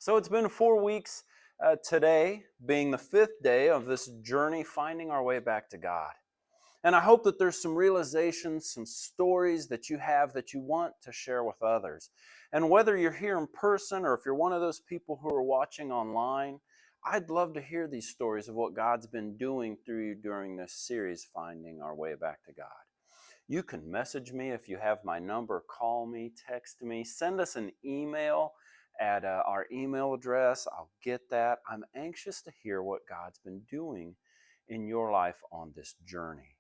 So it's been 4 weeks today, being the fifth day of this journey, finding our way back to God. And I hope that there's some realizations, some stories that you have that you want to share with others. And whether you're here in person or if you're one of those people who are watching online, I'd love to hear these stories of what God's been doing through you during this series, Finding Our Way Back to God. You can message me if you have my number, call me, text me, send us an email at our email address. I'll get that. I'm anxious to hear what God's been doing in your life on this journey.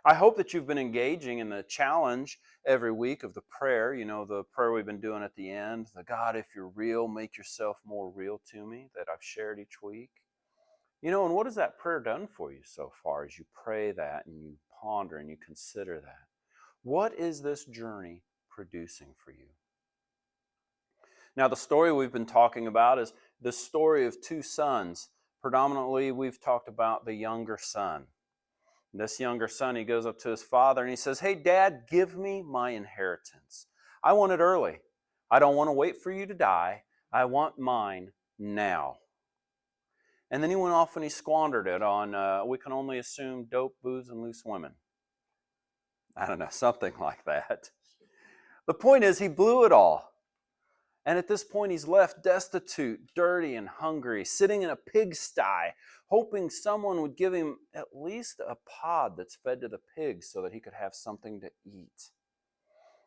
I hope that you've been engaging in the challenge every week of the prayer. You know, the prayer we've been doing at the end, the God, if you're real, make yourself more real to me, that I've shared each week. You know, and what has that prayer done for you so far as you pray that and you ponder and you consider that? What is this journey producing for you? Now, the story we've been talking about is the story of two sons. Predominantly, we've talked about the younger son. This younger son, he goes up to his father and he says, "Hey, Dad, give me my inheritance. I want it early. I don't want to wait for you to die. I want mine now." And then he went off and he squandered it on, we can only assume, dope, booze, and loose women. I don't know, something like that. The point is, he blew it all. And at this point, he's left destitute, dirty, and hungry, sitting in a pigsty, hoping someone would give him at least a pod that's fed to the pigs so that he could have something to eat.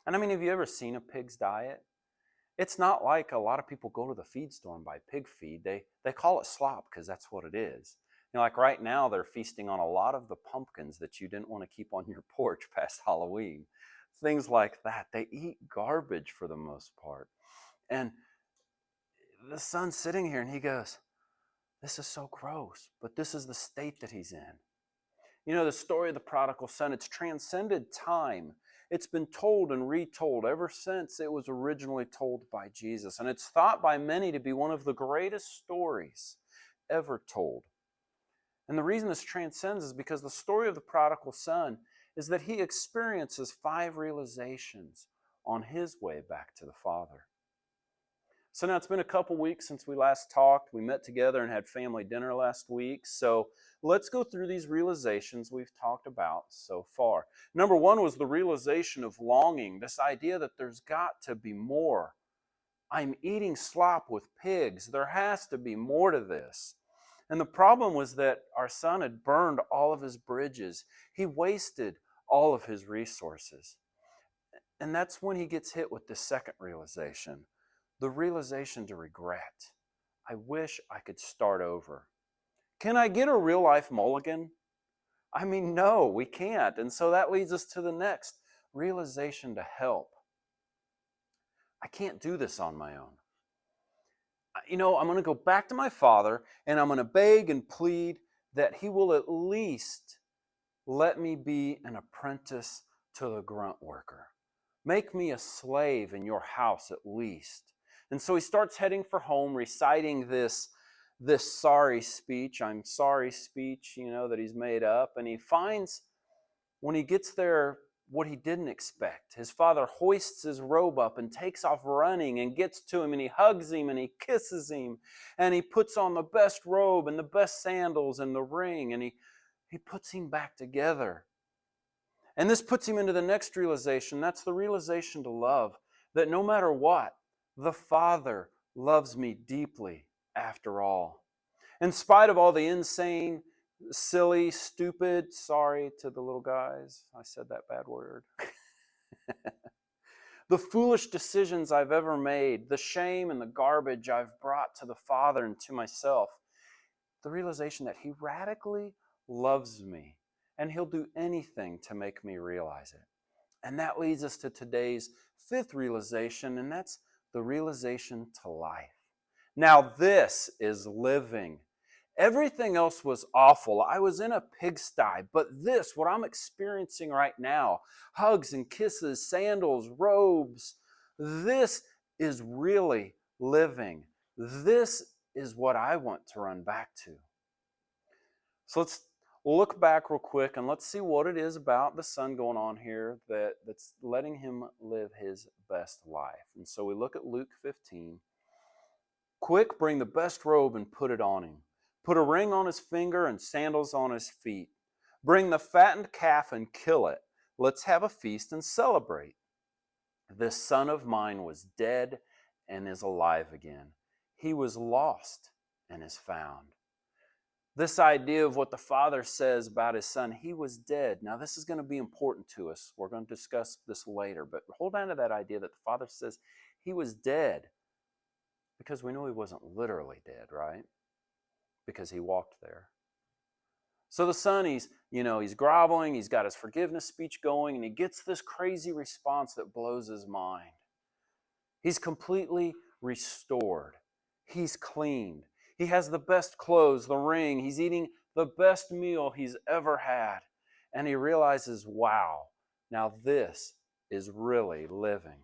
And I mean, have you ever seen a pig's diet? It's not like a lot of people go to the feed store and buy pig feed. They call it slop because that's what it is. You know, like right now, they're feasting on a lot of the pumpkins that you didn't want to keep on your porch past Halloween. Things like that. They eat garbage for the most part. And the son's sitting here and he goes, "This is so gross," but this is the state that he's in. You know, the story of the prodigal son, it's transcended time. It's been told and retold ever since it was originally told by Jesus. And it's thought by many to be one of the greatest stories ever told. And the reason this transcends is because the story of the prodigal son is that he experiences 5 realizations on his way back to the Father. So now it's been a couple weeks since we last talked. We met together and had family dinner last week. So let's go through these realizations we've talked about so far. Number 1 was the realization of longing, this idea that there's got to be more. I'm eating slop with pigs. There has to be more to this. And the problem was that our son had burned all of his bridges. He wasted all of his resources. And that's when he gets hit with the second realization. The realization to regret. I wish I could start over. Can I get a real life mulligan? I mean, no, we can't. And so that leads us to the next realization to help. I can't do this on my own. You know, I'm going to go back to my father and I'm going to beg and plead that he will at least let me be an apprentice to the grunt worker. Make me a slave in your house at least. And so he starts heading for home, reciting this sorry speech, I'm sorry speech, you know, that he's made up. And he finds, when he gets there, what he didn't expect. His father hoists his robe up and takes off running and gets to him and he hugs him and he kisses him and he puts on the best robe and the best sandals and the ring and he puts him back together. And this puts him into the next realization. That's the realization to love, that no matter what, the Father loves me deeply after all. In spite of all the insane, silly, stupid, sorry to the little guys, I said that bad word. The foolish decisions I've ever made, the shame and the garbage I've brought to the Father and to myself, the realization that He radically loves me and He'll do anything to make me realize it. And that leads us to today's 5th realization, and that's the realization to life. Now this is living. Everything else was awful. I was in a pigsty, but this, what I'm experiencing right now, hugs and kisses, sandals, robes, this is really living. This is what I want to run back to. So let's look back real quick and let's see what it is about the son going on here that's letting him live his best life. And so we look at Luke 15. Quick, bring the best robe and put it on him. Put a ring on his finger and sandals on his feet. Bring the fattened calf and kill it. Let's have a feast and celebrate. This son of mine was dead and is alive again. He was lost and is found. This idea of what the Father says about his son, he was dead. Now, this is going to be important to us. We're going to discuss this later, but hold on to that idea that the Father says he was dead because we know he wasn't literally dead, right? Because he walked there. So the son, he's groveling, he's got his forgiveness speech going, and he gets this crazy response that blows his mind. He's completely restored. He's cleaned. He has the best clothes, the ring. He's eating the best meal he's ever had. And he realizes, wow, now this is really living.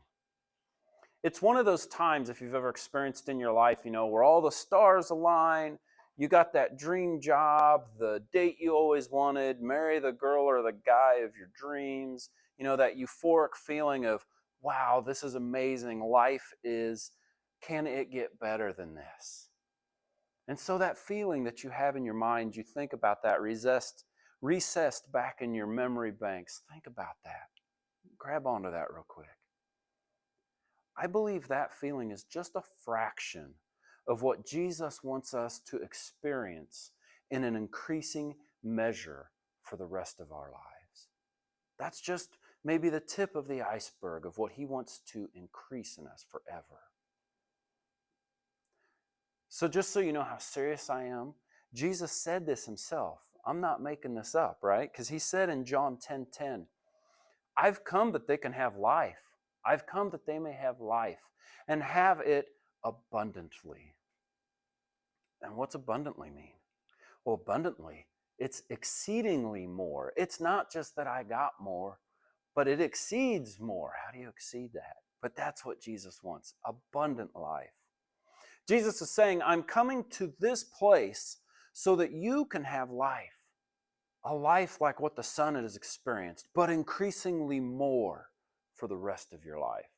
It's one of those times, if you've ever experienced in your life, where all the stars align, you got that dream job, the date you always wanted, marry the girl or the guy of your dreams, that euphoric feeling of, wow, this is amazing. Life is, can it get better than this? And so that feeling that you have in your mind, you think about that recessed back in your memory banks. Think about that. Grab onto that real quick. I believe that feeling is just a fraction of what Jesus wants us to experience in an increasing measure for the rest of our lives. That's just maybe the tip of the iceberg of what he wants to increase in us forever. So just so you know how serious I am, Jesus said this himself. I'm not making this up, right? Because he said in John 10:10, I've come that they can have life. I've come that they may have life and have it abundantly. And what's abundantly mean? Well, abundantly, it's exceedingly more. It's not just that I got more, but it exceeds more. How do you exceed that? But that's what Jesus wants, abundant life. Jesus is saying, I'm coming to this place so that you can have life, a life like what the Son has experienced, but increasingly more for the rest of your life.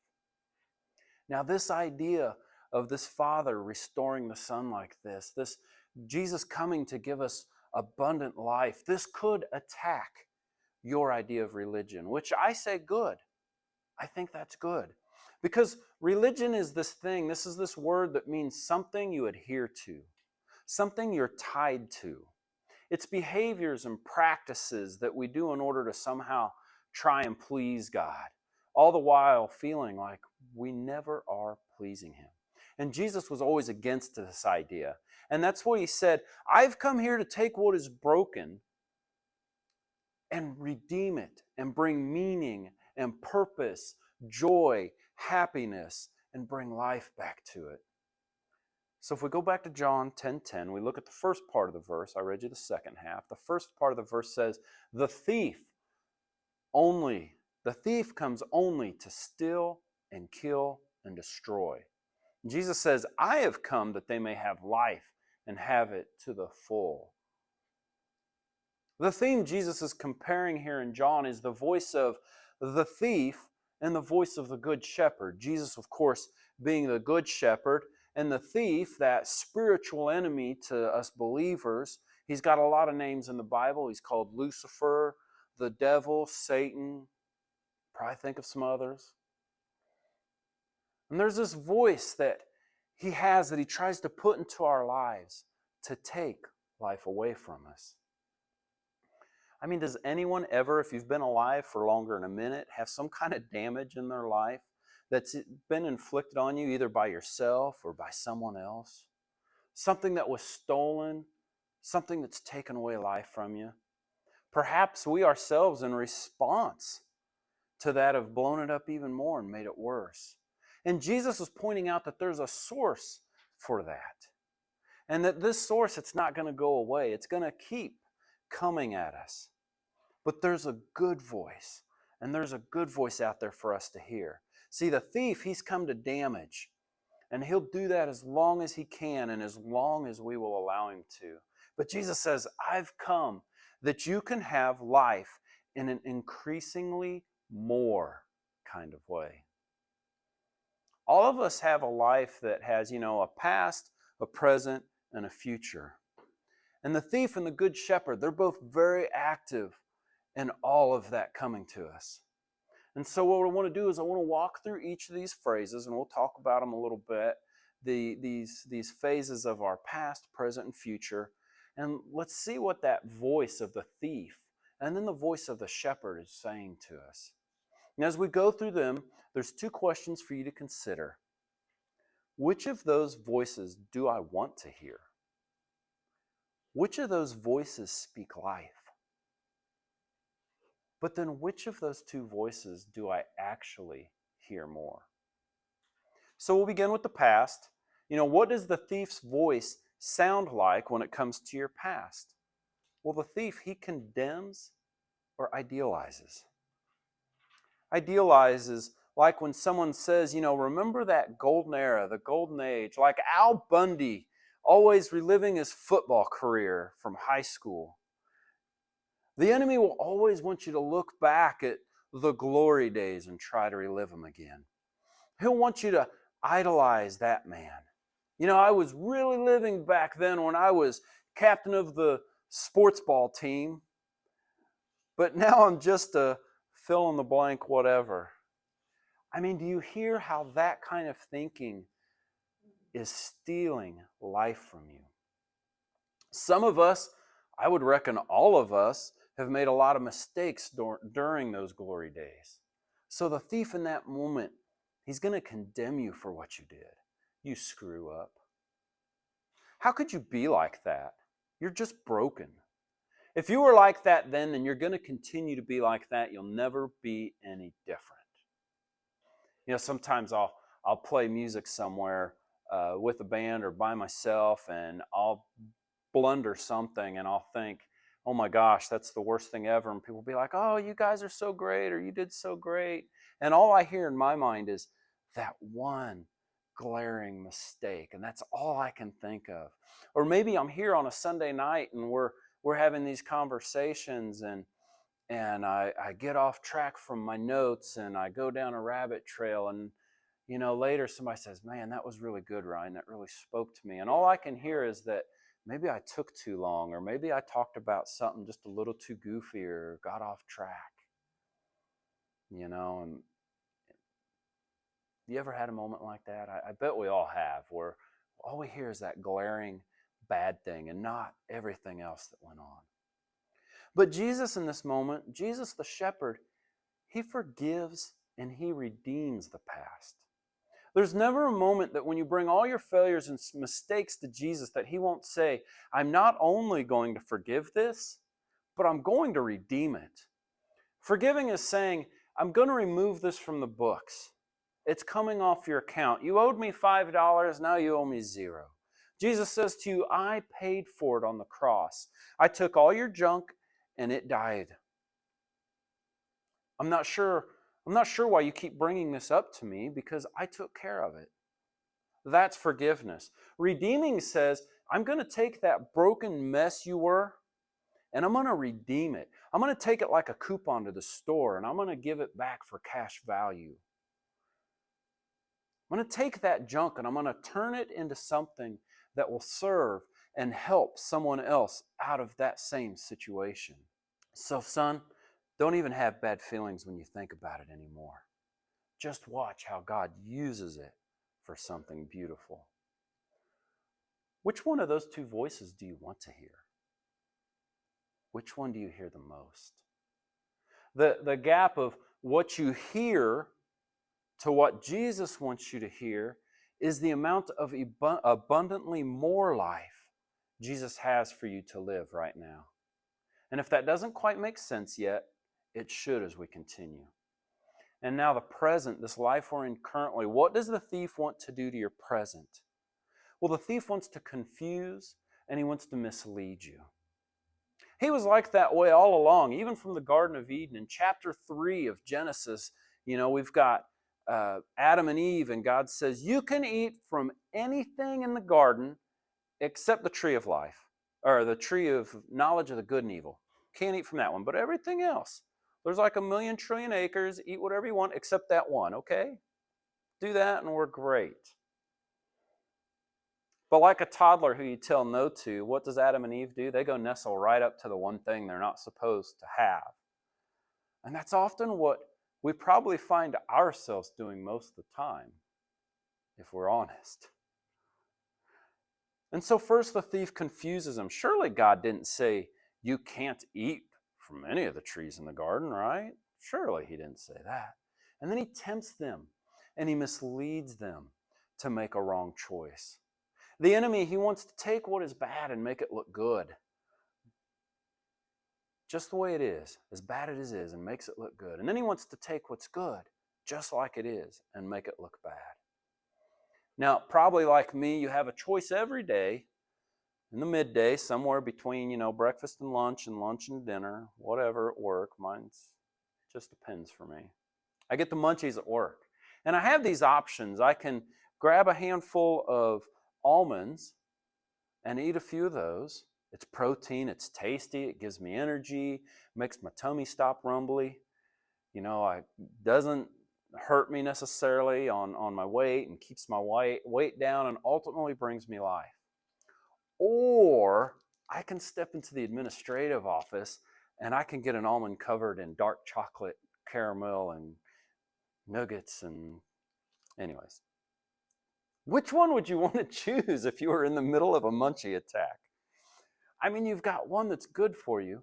Now, this idea of this Father restoring the Son like this Jesus coming to give us abundant life, this could attack your idea of religion, which I say good. I think that's good. Because religion is this thing, this is this word that means something you adhere to, something you're tied to. It's behaviors and practices that we do in order to somehow try and please God, all the while feeling like we never are pleasing him. And Jesus was always against this idea. And that's what he said, I've come here to take what is broken and redeem it and bring meaning and purpose, joy, happiness, and bring life back to it. So if we go back to John 10:10, we look at the first part of the verse. I read you the second half. The first part of the verse says, the thief comes only to steal and kill and destroy. Jesus says, I have come that they may have life and have it to the full. The theme Jesus is comparing here in John is the voice of the thief and the voice of the good shepherd. Jesus, of course, being the good shepherd, and the thief, that spiritual enemy to us believers. He's got a lot of names in the Bible. He's called Lucifer, the devil, Satan. Probably think of some others. And there's this voice that he has that he tries to put into our lives to take life away from us. I mean, does anyone ever, if you've been alive for longer than a minute, have some kind of damage in their life that's been inflicted on you either by yourself or by someone else? Something that was stolen, something that's taken away life from you. Perhaps we ourselves, in response to that, have blown it up even more and made it worse. And Jesus is pointing out that there's a source for that. And that this source, it's not going to go away. It's going to keep coming at us. But there's a good voice. And there's a good voice out there for us to hear. See, the thief, he's come to damage. And he'll do that as long as he can and as long as we will allow him to. But Jesus says, I've come that you can have life in an increasingly more kind of way. All of us have a life that has, a past, a present, and a future. And the thief and the good shepherd, they're both very active in all of that coming to us. And so what I want to do is I want to walk through each of these phrases, and we'll talk about them a little bit, these phases of our past, present, and future. And let's see what that voice of the thief and then the voice of the shepherd is saying to us. And as we go through them, there's two questions for you to consider. Which of those voices do I want to hear? Which of those voices speak life? But then which of those two voices do I actually hear more? So we'll begin with the past. What does the thief's voice sound like when it comes to your past? Well, the thief, he condemns or idealizes. Idealizes like when someone says, remember that golden era, the golden age, like Al Bundy always reliving his football career from high school. The enemy will always want you to look back at the glory days and try to relive them again. He'll want you to idolize that man. I was really living back then when I was captain of the sports ball team, but now I'm just a fill in the blank whatever. Do you hear how that kind of thinking is stealing life from you? Some of us, I would reckon all of us, have made a lot of mistakes during those glory days. So the thief in that moment, he's going to condemn you for what you did. You screw up. How could you be like that? You're just broken. If you were like that then you're going to continue to be like that. You'll never be any different. Sometimes I'll play music somewhere with a band or by myself, and I'll blunder something and I'll think, oh my gosh, that's the worst thing ever. And people will be like, oh, you guys are so great, or you did so great. And all I hear in my mind is that one glaring mistake. And that's all I can think of. Or maybe I'm here on a Sunday night and we're having these conversations and I get off track from my notes and I go down a rabbit trail, and later somebody says, man, that was really good, Ryan. That really spoke to me. And all I can hear is that maybe I took too long, or maybe I talked about something just a little too goofy or got off track. And you ever had a moment like that? I bet we all have, where all we hear is that glaring bad thing and not everything else that went on. But Jesus in this moment, Jesus the shepherd, he forgives and he redeems the past. There's never a moment that when you bring all your failures and mistakes to Jesus that he won't say, I'm not only going to forgive this, but I'm going to redeem it. Forgiving is saying, I'm going to remove this from the books. It's coming off your account. You owed me $5, now you owe me $0. Jesus says to you, I paid for it on the cross. I took all your junk and it died. I'm not sure why you keep bringing this up to me, because I took care of it. That's forgiveness. Redeeming says, I'm going to take that broken mess you were and I'm going to redeem it. I'm going to take it like a coupon to the store and I'm going to give it back for cash value. I'm going to take that junk and I'm going to turn it into something that will serve and help someone else out of that same situation. So, son, don't even have bad feelings when you think about it anymore. Just watch how God uses it for something beautiful. Which one of those two voices do you want to hear? Which one do you hear the most? The gap of what you hear to what Jesus wants you to hear is the amount of abundantly more life Jesus has for you to live right now. And if that doesn't quite make sense yet, it should as we continue. And now the present, this life we're in currently, what does the thief want to do to your present? Well, the thief wants to confuse and he wants to mislead you. He was like that way all along, even from the Garden of Eden. In chapter 3 of Genesis, we've got Adam and Eve, and God says, you can eat from anything in the garden except the tree of life, or the tree of knowledge of the good and evil. Can't eat from that one, but everything else. There's like 1,000,000 trillion acres. Eat whatever you want except that one, okay? Do that and we're great. But like a toddler who you tell no to, what does Adam and Eve do? They go nestle right up to the one thing they're not supposed to have. And that's often what we probably find ourselves doing most of the time, if we're honest. And so first the thief confuses him. Surely God didn't say, you can't eat from any of the trees in the garden, right? Surely he didn't say that. And then he tempts them and he misleads them to make a wrong choice. The enemy, he wants to take what is bad and make it look good. Just the way it is, as bad as it is, and makes it look good. And then he wants to take what's good, just like it is, and make it look bad. Now, probably like me, you have a choice every day in the midday, somewhere between, breakfast and lunch and dinner, whatever at work. Mine's just depends for me. I get the munchies at work. And I have these options. I can grab a handful of almonds and eat a few of those. It's protein, it's tasty, it gives me energy, makes my tummy stop rumbly. It doesn't hurt me necessarily on my weight and keeps my weight down and ultimately brings me life. Or I can step into the administrative office and I can get an almond covered in dark chocolate, caramel, and nuggets and anyways. Which one would you want to choose if you were in the middle of a munchie attack? I mean, you've got one that's good for you,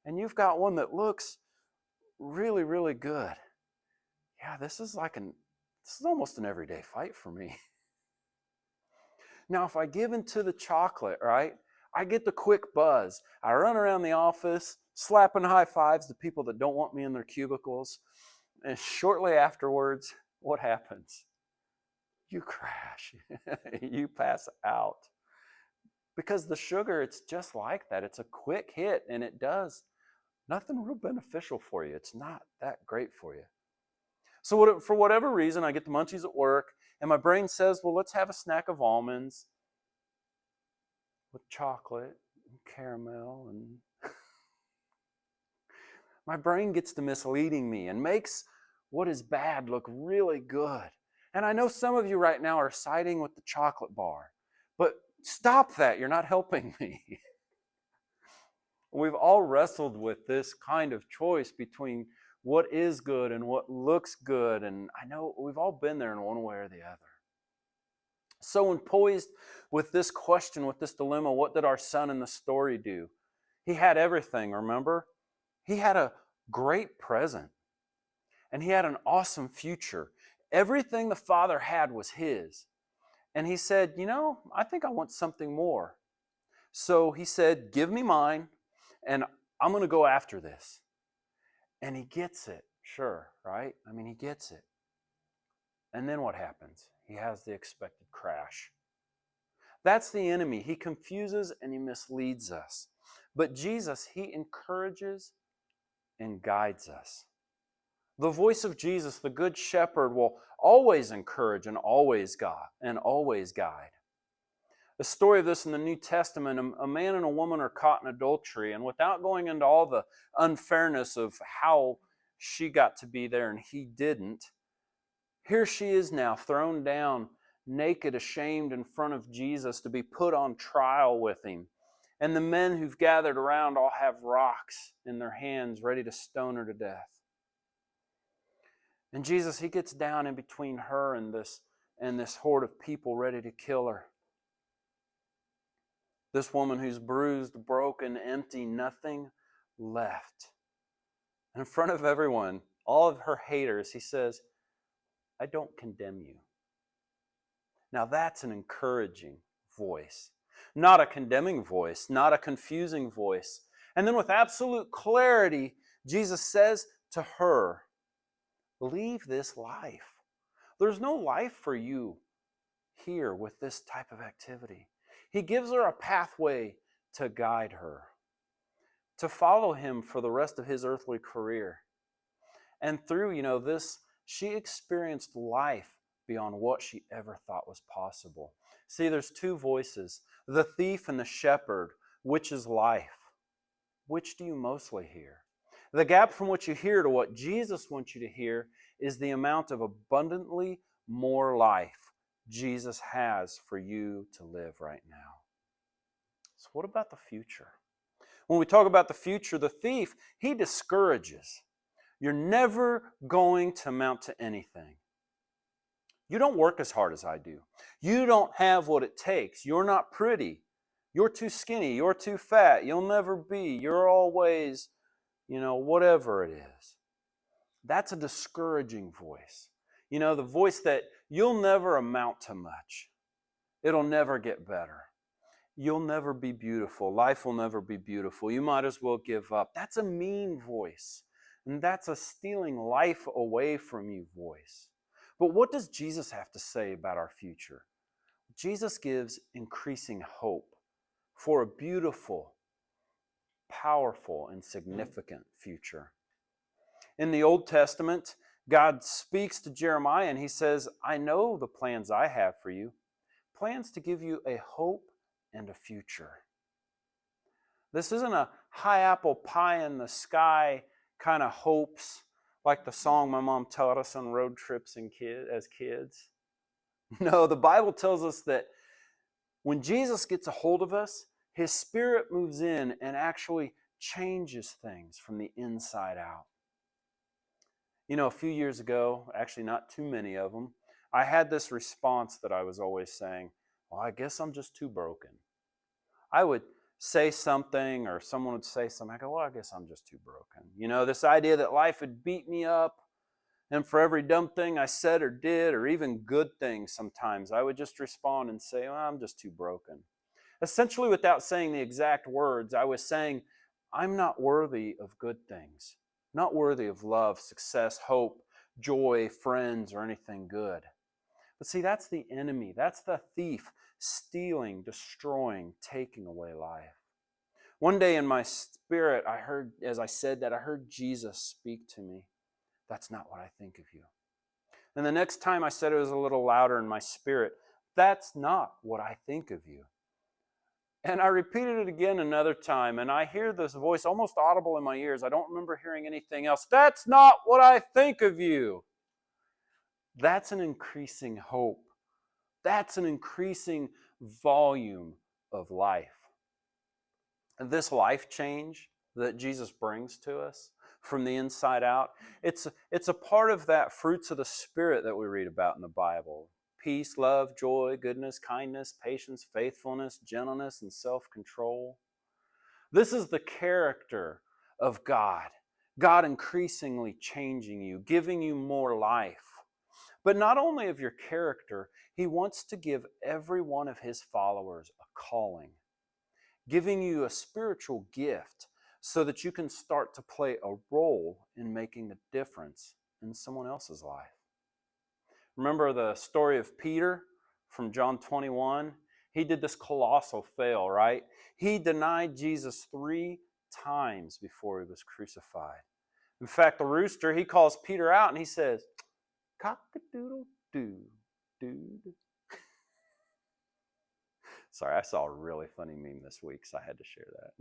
and you've got one that looks really, really good. Yeah, this is almost an everyday fight for me. Now, if I give into the chocolate, right, I get the quick buzz. I run around the office, slapping high fives to people that don't want me in their cubicles. And shortly afterwards, what happens? You crash. You pass out. Because the sugar, it's just like that. It's a quick hit, and it does nothing real beneficial for you. It's not that great for you. So for whatever reason, I get the munchies at work, and my brain says, well, let's have a snack of almonds with chocolate and caramel. And my brain gets to misleading me and makes what is bad look really good. And I know some of you right now are siding with the chocolate bar, but stop that. You're not helping me. We've all wrestled with this kind of choice between what is good and what looks good. And I know we've all been there in one way or the other. So when poised with this question, with this dilemma, what did our son in the story do? He had everything, remember? He had a great present. And he had an awesome future. Everything the father had was his. And he said, I think I want something more. So he said, give me mine, and I'm going to go after this. And he gets it, sure, right? I mean, he gets it. And then what happens? He has the expected crash. That's the enemy. He confuses and he misleads us. But Jesus, he encourages and guides us. The voice of Jesus, the Good Shepherd, will always encourage and always guide. The story of this in the New Testament, a man and a woman are caught in adultery, and without going into all the unfairness of how she got to be there and he didn't, here she is now thrown down, naked, ashamed in front of Jesus to be put on trial with him. And the men who've gathered around all have rocks in their hands ready to stone her to death. And Jesus, he gets down in between her and this horde of people ready to kill her. This woman who's bruised, broken, empty, nothing left. And in front of everyone, all of her haters, he says, I don't condemn you. Now that's an encouraging voice. Not a condemning voice, not a confusing voice. And then with absolute clarity, Jesus says to her, leave this life. There's no life for you here with this type of activity. He gives her a pathway to guide her, to follow him for the rest of his earthly career. And through, this, she experienced life beyond what she ever thought was possible. See, there's two voices, the thief and the shepherd. Which is life? Which do you mostly hear? The gap from what you hear to what Jesus wants you to hear is the amount of abundantly more life Jesus has for you to live right now. So what about the future? When we talk about the future, the thief, he discourages. You're never going to amount to anything. You don't work as hard as I do. You don't have what it takes. You're not pretty. You're too skinny. You're too fat. You'll never be. You're always, whatever it is. That's a discouraging voice. The voice that you'll never amount to much. It'll never get better. You'll never be beautiful. Life will never be beautiful. You might as well give up. That's a mean voice. And that's a stealing life away from you voice. But what does Jesus have to say about our future? Jesus gives increasing hope for a beautiful, powerful, and significant future. In the Old Testament, God speaks to Jeremiah and he says, I know the plans I have for you, plans to give you a hope and a future. This isn't a high apple pie in the sky kind of hopes like the song my mom taught us on road trips as kids. No, the Bible tells us that when Jesus gets a hold of us, his Spirit moves in and actually changes things from the inside out. A few years ago, actually not too many of them, I had this response that I was always saying, well, I guess I'm just too broken. I would say something or someone would say something. I go, well, I guess I'm just too broken. This idea that life would beat me up, and for every dumb thing I said or did, or even good things sometimes, I would just respond and say, well, I'm just too broken. Essentially, without saying the exact words, I was saying, I'm not worthy of good things, not worthy of love, success, hope, joy, friends, or anything good. But see, that's the enemy. That's the thief stealing, destroying, taking away life. One day in my spirit, as I said that, I heard Jesus speak to me. That's not what I think of you. And the next time I said it was a little louder in my spirit. That's not what I think of you. And I repeated it again another time, and I hear this voice almost audible in my ears. I don't remember hearing anything else. That's not what I think of you. That's an increasing hope. That's an increasing volume of life. And this life change that Jesus brings to us from the inside out, it's a part of that fruits of the Spirit that we read about in the Bible. Peace, love, joy, goodness, kindness, patience, faithfulness, gentleness, and self-control. This is the character of God. God increasingly changing you, giving you more life. But not only of your character, he wants to give every one of his followers a calling, giving you a spiritual gift so that you can start to play a role in making a difference in someone else's life. Remember the story of Peter from John 21? He did this colossal fail, right? He denied Jesus 3 times before he was crucified. In fact, the rooster, he calls Peter out and he says, cock-a-doodle-doo, dude. Sorry, I saw a really funny meme this week, so I had to share that.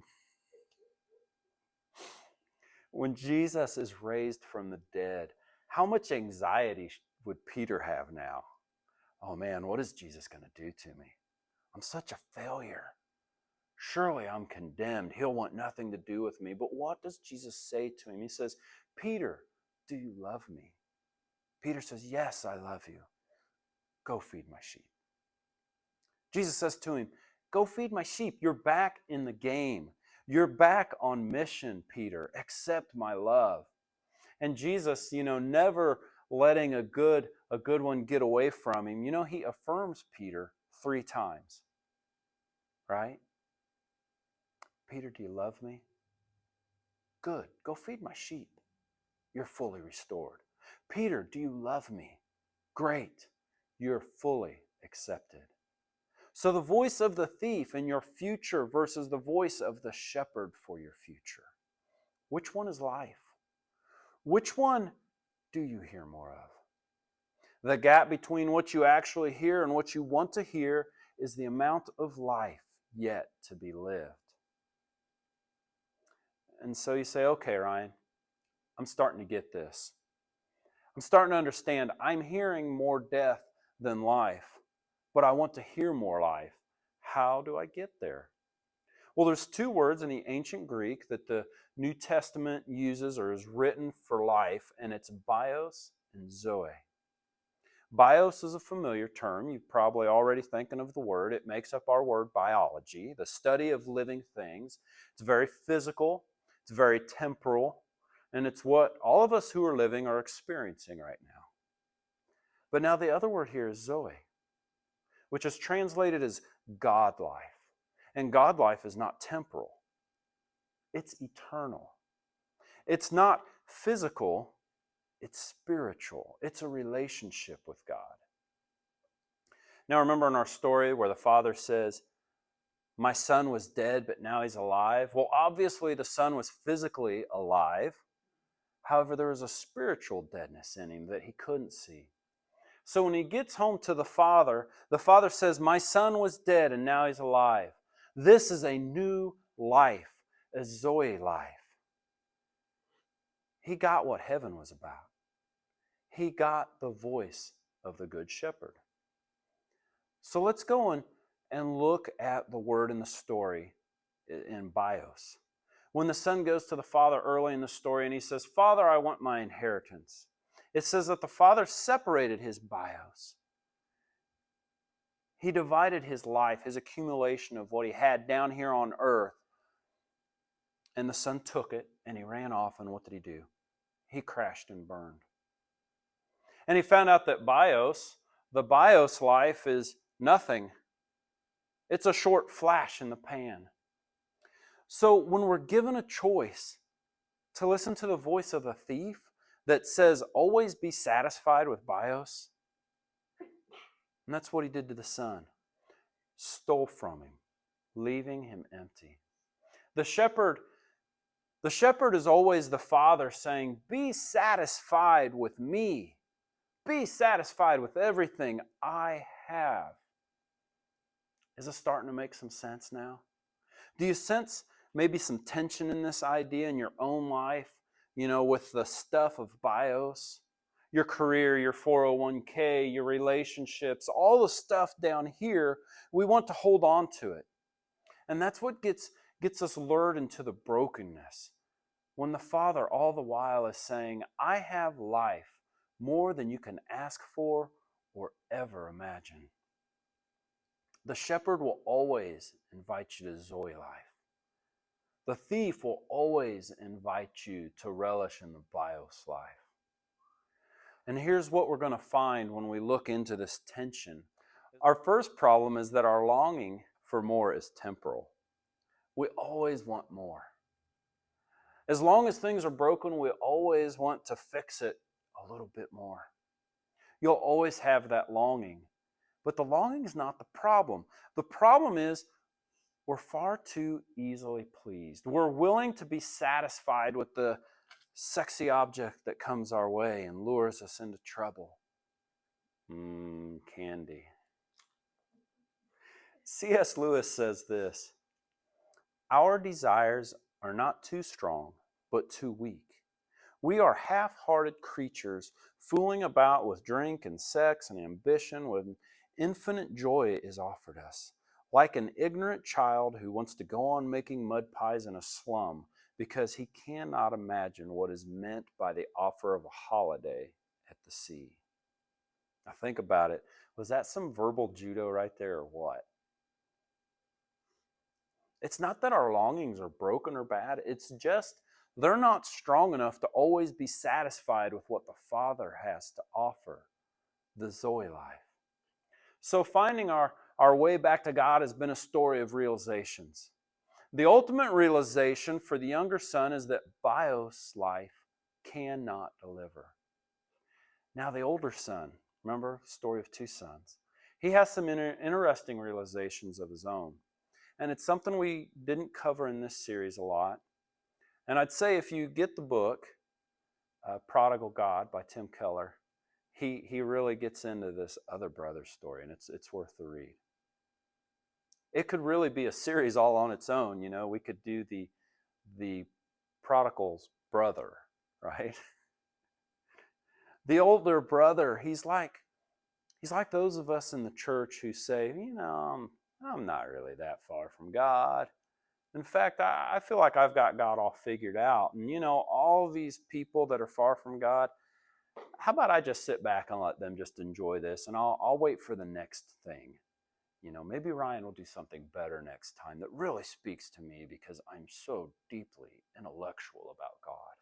When Jesus is raised from the dead, how much anxiety would Peter have now? Oh man, what is Jesus going to do to me? I'm such a failure. Surely I'm condemned. He'll want nothing to do with me. But what does Jesus say to him? He says, Peter, do you love me? Peter says, yes, I love you. Go feed my sheep. Jesus says to him, go feed my sheep. You're back in the game. You're back on mission, Peter. Accept my love. And Jesus, never letting a good one get away from him, he affirms Peter 3 times. Right? Peter, do you love me? Good. Go feed my sheep. You're fully restored. Peter, do you love me? Great. You're fully accepted. So the voice of the thief in your future versus the voice of the shepherd for your future. Which one is life? Which one do you hear more of? The gap between what you actually hear and what you want to hear is the amount of life yet to be lived. And so you say, okay, Ryan, I'm starting to get this. I'm starting to understand I'm hearing more death than life. but I want to hear more life. How do I get there? Well, there's two words in the ancient Greek that the New Testament uses or is written for life, and it's bios and zoe. Bios is a familiar term. You're probably already thinking of the word. It makes up our word biology, the study of living things. It's very physical, it's very temporal, and it's what all of us who are living are experiencing right now. But now the other word here is zoe, which is translated as God life. And God life is not temporal, it's eternal. It's not physical, it's spiritual. It's a relationship with God. Now remember in our story where the father says, my son was dead, but now he's alive. Well, obviously the son was physically alive. However, there was a spiritual deadness in him that he couldn't see. So when he gets home to the father says, my son was dead and now he's alive. This is a new life, a Zoe life. He got what heaven was about. He got the voice of the Good Shepherd. So let's go and look at the word in the story in bios. When the son goes to the father early in the story and he says, Father, I want my inheritance. It says that the father separated his bios. He divided his life, his accumulation of what he had down here on earth. And the son took it and he ran off, and what did he do? He crashed and burned. And he found out that the bios life is nothing. It's a short flash in the pan. So when we're given a choice to listen to the voice of a thief that says, always be satisfied with bios, and that's what he did to the son. Stole from him, leaving him empty. The shepherd is always the father saying, be satisfied with me. Be satisfied with everything I have. Is it starting to make some sense now? Do you sense maybe some tension in this idea in your own life, with the stuff of bios? Your career, your 401k, your relationships, all the stuff down here, we want to hold on to it. And that's what gets us lured into the brokenness. When the Father all the while is saying, I have life more than you can ask for or ever imagine. The shepherd will always invite you to Zoe life. The thief will always invite you to relish in the bios life. And here's what we're going to find when we look into this tension. Our first problem is that our longing for more is temporal. We always want more. As long as things are broken, we always want to fix it a little bit more. You'll always have that longing. But the longing is not the problem. The problem is we're far too easily pleased. We're willing to be satisfied with the sexy object that comes our way and lures us into trouble. Candy. C.S. Lewis says this, our desires are not too strong, but too weak. We are half-hearted creatures fooling about with drink and sex and ambition when infinite joy is offered us. Like an ignorant child who wants to go on making mud pies in a slum because he cannot imagine what is meant by the offer of a holiday at the sea. Now think about it. Was that some verbal judo right there or what? It's not that our longings are broken or bad. It's just they're not strong enough to always be satisfied with what the Father has to offer, the Zoe life. So finding our way back to God has been a story of realizations. The ultimate realization for the younger son is that bios life cannot deliver. Now the older son, remember, story of two sons, he has some interesting realizations of his own. And it's something we didn't cover in this series a lot. And I'd say if you get the book, Prodigal God by Tim Keller, he really gets into this other brother story, and it's worth the read. It could really be a series all on its own. We could do the prodigal's brother, right? The older brother, he's like He's like those of us in the church who say, I'm not really that far from God. In fact, I feel like I've got God all figured out. And all these people that are far from God, how about I just sit back and let them just enjoy this, and I'll wait for the next thing. Maybe Ryan will do something better next time that really speaks to me because I'm so deeply intellectual about God.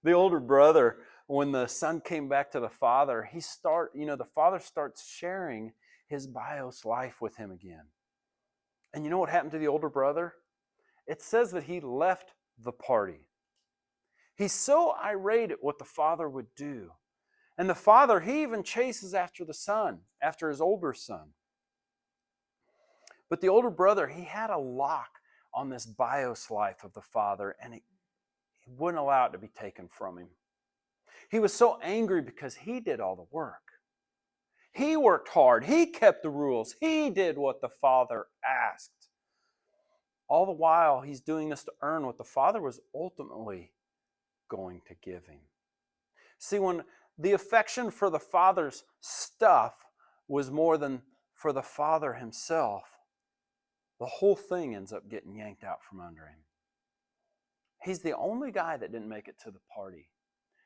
The older brother, when the son came back to the father, the father starts sharing his bios life with him again. And you know what happened to the older brother? It says that he left the party. He's so irate at what the father would do. And the father, he even chases after the son, after his older son. But the older brother, he had a lock on this bios life of the father, and he wouldn't allow it to be taken from him. He was so angry because he did all the work. He worked hard. He kept the rules. He did what the father asked. All the while, he's doing this to earn what the father was ultimately going to give him. See, when the affection for the father's stuff was more than for the father himself, the whole thing ends up getting yanked out from under him. He's the only guy that didn't make it to the party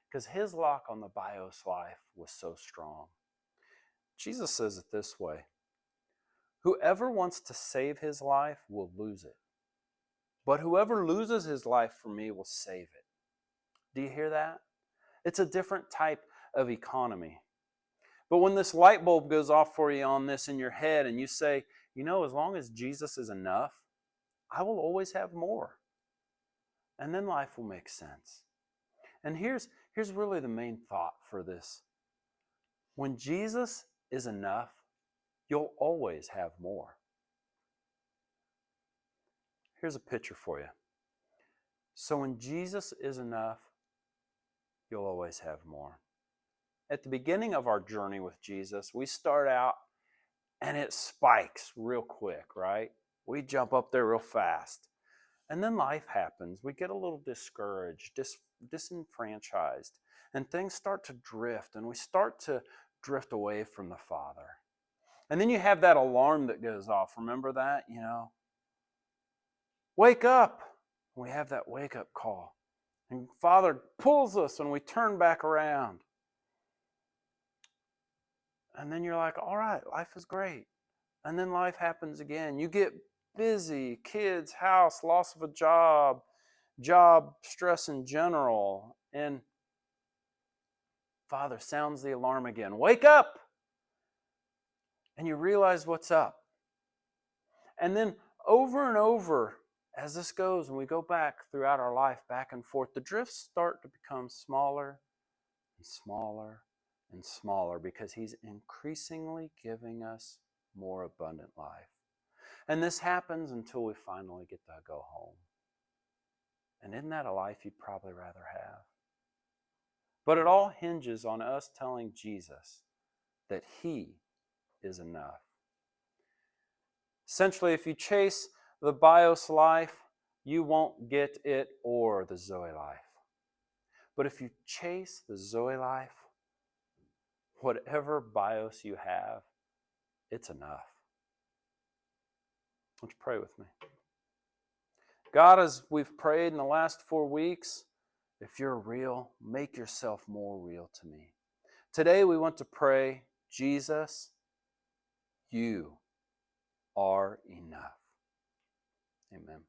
because his lock on the bios life was so strong. Jesus says it this way: whoever wants to save his life will lose it, but whoever loses his life for me will save it. Do you hear that? It's a different type of economy. But when this light bulb goes off for you on this in your head and you say, as long as Jesus is enough, I will always have more. And then life will make sense. And here's really the main thought for this. When Jesus is enough, you'll always have more. Here's a picture for you. So when Jesus is enough, you'll always have more. At the beginning of our journey with Jesus, we start out and it spikes real quick, right? We jump up there real fast. And then life happens. We get a little discouraged, disenfranchised, and things start to drift, and we start to drift away from the Father. And then you have that alarm that goes off. Remember that? Wake up! We have that wake-up call. And Father pulls us and we turn back around. And then you're like, all right, life is great. And then life happens again. You get busy, kids, house, loss of a job stress in general. And Father sounds the alarm again. Wake up! And you realize what's up. And then over and over, as this goes, and we go back throughout our life, back and forth, the drifts start to become smaller and smaller and smaller because He's increasingly giving us more abundant life. And this happens until we finally get to go home. And isn't that a life you'd probably rather have? But it all hinges on us telling Jesus that He is enough. Essentially, if you chase the bios life, you won't get it or the Zoe life. But if you chase the Zoe life, whatever bios you have, it's enough. Won't you pray with me? God, as we've prayed in the last 4 weeks, if you're real, make yourself more real to me. Today we want to pray, Jesus, you are enough. Amen.